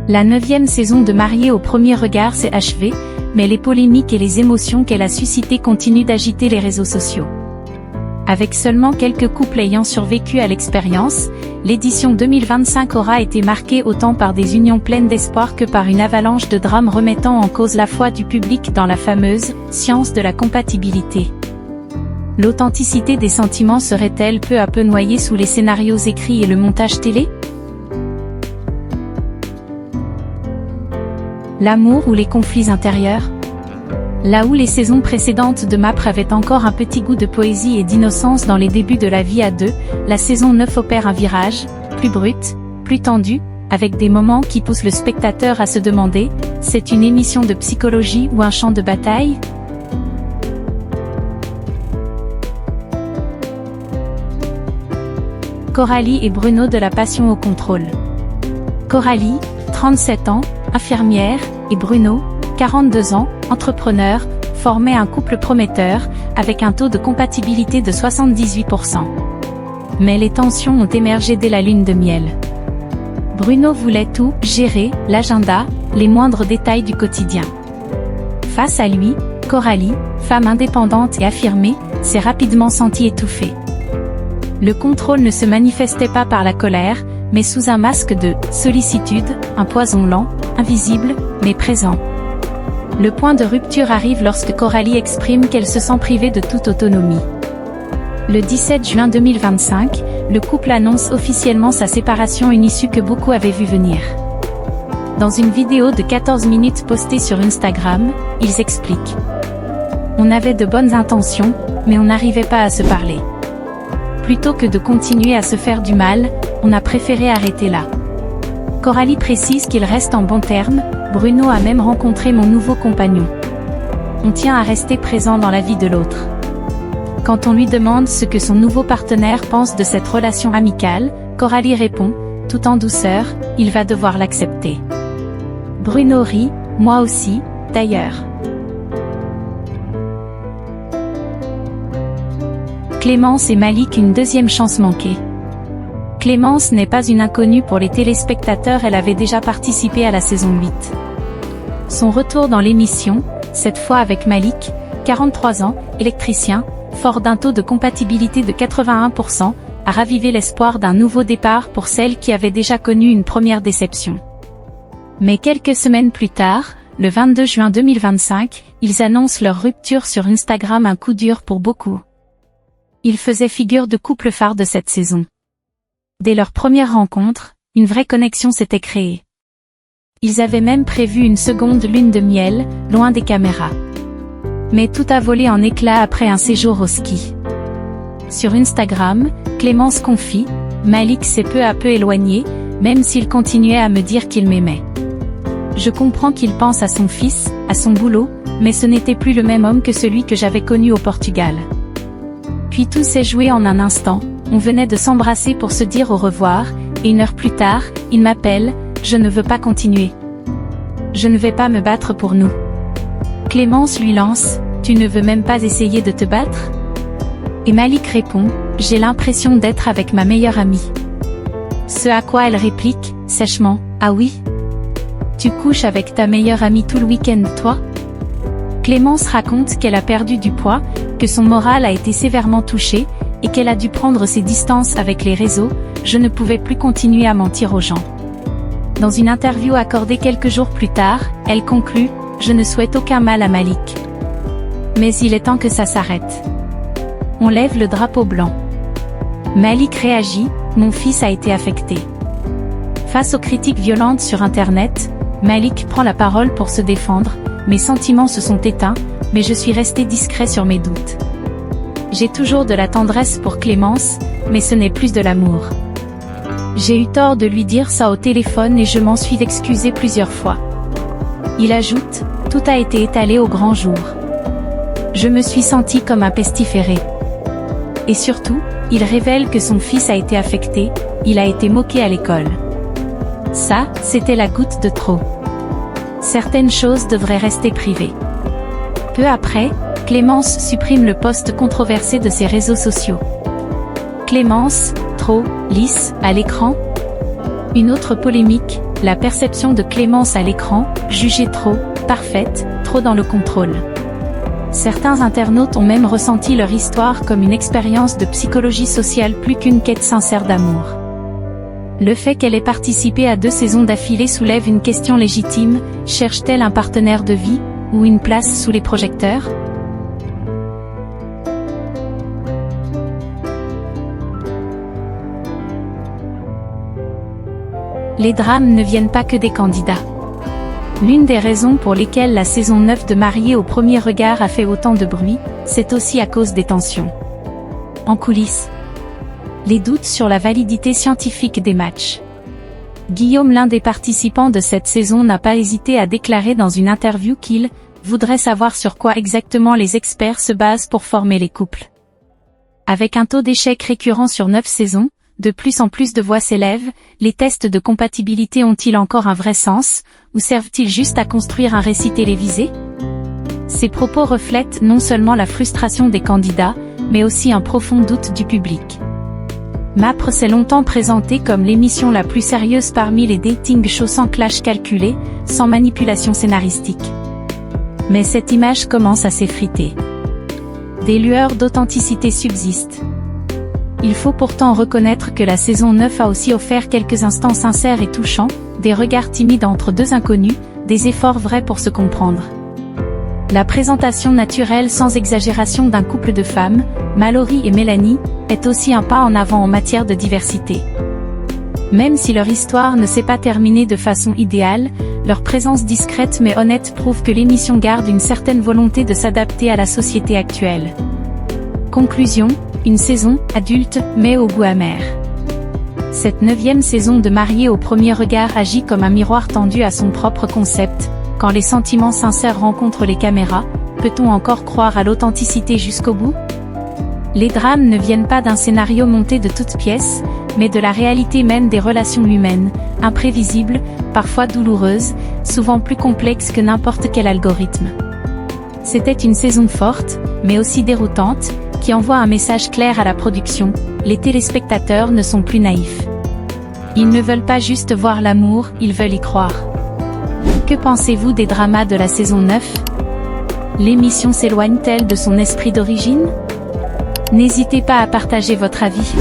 La 9e saison de Mariée au premier regard s'est achevée, mais les polémiques et les émotions qu'elle a suscitées continuent d'agiter les réseaux sociaux. Avec seulement quelques couples ayant survécu à l'expérience, l'édition 2025 aura été marquée autant par des unions pleines d'espoir que par une avalanche de drames remettant en cause la foi du public dans la fameuse « science de la compatibilité ». L'authenticité des sentiments serait-elle peu à peu noyée sous les scénarios écrits et le montage télé? L'amour ou les conflits intérieurs? Là où les saisons précédentes de MAPR avaient encore un petit goût de poésie et d'innocence dans les débuts de la vie à deux, la saison 9 opère un virage, plus brut, plus tendu, avec des moments qui poussent le spectateur à se demander, c'est une émission de psychologie ou un champ de bataille? Coralie et Bruno de la passion au contrôle. Coralie, 37 ans, infirmière, et Bruno, 42 ans, entrepreneur, formaient un couple prometteur, avec un taux de compatibilité de 78%. Mais les tensions ont émergé dès la lune de miel. Bruno voulait tout gérer, l'agenda, les moindres détails du quotidien. Face à lui, Coralie, femme indépendante et affirmée, s'est rapidement sentie étouffée. Le contrôle ne se manifestait pas par la colère, mais sous un masque de sollicitude, un poison lent, invisible, mais présent. Le point de rupture arrive lorsque Coralie exprime qu'elle se sent privée de toute autonomie. Le 17 juin 2025, le couple annonce officiellement sa séparation, une issue que beaucoup avaient vu venir. Dans une vidéo de 14 minutes postée sur Instagram, ils expliquent. On avait de bonnes intentions, mais on n'arrivait pas à se parler. Plutôt que de continuer à se faire du mal, on a préféré arrêter là. Coralie précise qu'il reste en bons termes, Bruno a même rencontré mon nouveau compagnon. On tient à rester présent dans la vie de l'autre. Quand on lui demande ce que son nouveau partenaire pense de cette relation amicale, Coralie répond, tout en douceur, il va devoir l'accepter. Bruno rit, moi aussi, d'ailleurs. Clémence et Malik, une deuxième chance manquée. Clémence n'est pas une inconnue pour les téléspectateurs, elle avait déjà participé à la saison 8. Son retour dans l'émission, cette fois avec Malik, 43 ans, électricien, fort d'un taux de compatibilité de 81%, a ravivé l'espoir d'un nouveau départ pour celle qui avait déjà connu une première déception. Mais quelques semaines plus tard, le 22 juin 2025, ils annoncent leur rupture sur Instagram, un coup dur pour beaucoup. Ils faisaient figure de couple phare de cette saison. Dès leur première rencontre, une vraie connexion s'était créée. Ils avaient même prévu une seconde lune de miel, loin des caméras. Mais tout a volé en éclats après un séjour au ski. Sur Instagram, Clémence confie, Malik s'est peu à peu éloigné, même s'il continuait à me dire qu'il m'aimait. Je comprends qu'il pense à son fils, à son boulot, mais ce n'était plus le même homme que celui que j'avais connu au Portugal. Puis tout s'est joué en un instant, on venait de s'embrasser pour se dire au revoir, et une heure plus tard, il m'appelle, je ne veux pas continuer. Je ne vais pas me battre pour nous. Clémence lui lance, tu ne veux même pas essayer de te battre? Et Malik répond, j'ai l'impression d'être avec ma meilleure amie. Ce à quoi elle réplique, sèchement, ah oui? Tu couches avec ta meilleure amie tout le week-end, toi? Clémence raconte qu'elle a perdu du poids, que son moral a été sévèrement touché, et qu'elle a dû prendre ses distances avec les réseaux, je ne pouvais plus continuer à mentir aux gens. Dans une interview accordée quelques jours plus tard, elle conclut, je ne souhaite aucun mal à Malik. Mais il est temps que ça s'arrête. On lève le drapeau blanc. Malik réagit, mon fils a été affecté. Face aux critiques violentes sur Internet, Malik prend la parole pour se défendre, mes sentiments se sont éteints, mais je suis resté discret sur mes doutes. J'ai toujours de la tendresse pour Clémence, mais ce n'est plus de l'amour. J'ai eu tort de lui dire ça au téléphone et je m'en suis excusé plusieurs fois. Il ajoute, tout a été étalé au grand jour. Je me suis senti comme un pestiféré. Et surtout, il révèle que son fils a été affecté, il a été moqué à l'école. Ça, c'était la goutte de trop. Certaines choses devraient rester privées. Peu après, Clémence supprime le post controversé de ses réseaux sociaux. Clémence, trop lisse, à l'écran? Une autre polémique, la perception de Clémence à l'écran, jugée trop parfaite, trop dans le contrôle. Certains internautes ont même ressenti leur histoire comme une expérience de psychologie sociale plus qu'une quête sincère d'amour. Le fait qu'elle ait participé à 2 saisons d'affilée soulève une question légitime, cherche-t-elle un partenaire de vie, ou une place sous les projecteurs ? Les drames ne viennent pas que des candidats. L'une des raisons pour lesquelles la saison 9 de Mariés au premier regard a fait autant de bruit, c'est aussi à cause des tensions. En coulisses, les doutes sur la validité scientifique des matchs. Guillaume, l'un des participants de cette saison, n'a pas hésité à déclarer dans une interview qu'il voudrait savoir sur quoi exactement les experts se basent pour former les couples. Avec un taux d'échec récurrent sur 9 saisons, de plus en plus de voix s'élèvent, les tests de compatibilité ont-ils encore un vrai sens, ou servent-ils juste à construire un récit télévisé ? Ces propos reflètent non seulement la frustration des candidats, mais aussi un profond doute du public. MAPRE s'est longtemps présentée comme l'émission la plus sérieuse parmi les dating shows, sans clash calculé, sans manipulation scénaristique. Mais cette image commence à s'effriter. Des lueurs d'authenticité subsistent. Il faut pourtant reconnaître que la saison 9 a aussi offert quelques instants sincères et touchants, des regards timides entre 2 inconnus, des efforts vrais pour se comprendre. La présentation naturelle sans exagération d'un couple de femmes, Mallory et Mélanie, est aussi un pas en avant en matière de diversité. Même si leur histoire ne s'est pas terminée de façon idéale, leur présence discrète mais honnête prouve que l'émission garde une certaine volonté de s'adapter à la société actuelle. Conclusion, une saison adulte, mais au goût amer. Cette 9e saison de Mariés au premier regard agit comme un miroir tendu à son propre concept. Quand les sentiments sincères rencontrent les caméras, peut-on encore croire à l'authenticité jusqu'au bout ? Les drames ne viennent pas d'un scénario monté de toutes pièces, mais de la réalité même des relations humaines, imprévisibles, parfois douloureuses, souvent plus complexes que n'importe quel algorithme. C'était une saison forte, mais aussi déroutante, qui envoie un message clair à la production: les téléspectateurs ne sont plus naïfs. Ils ne veulent pas juste voir l'amour, ils veulent y croire. Que pensez-vous des dramas de la saison 9 ? L'émission s'éloigne-t-elle de son esprit d'origine ? N'hésitez pas à partager votre avis.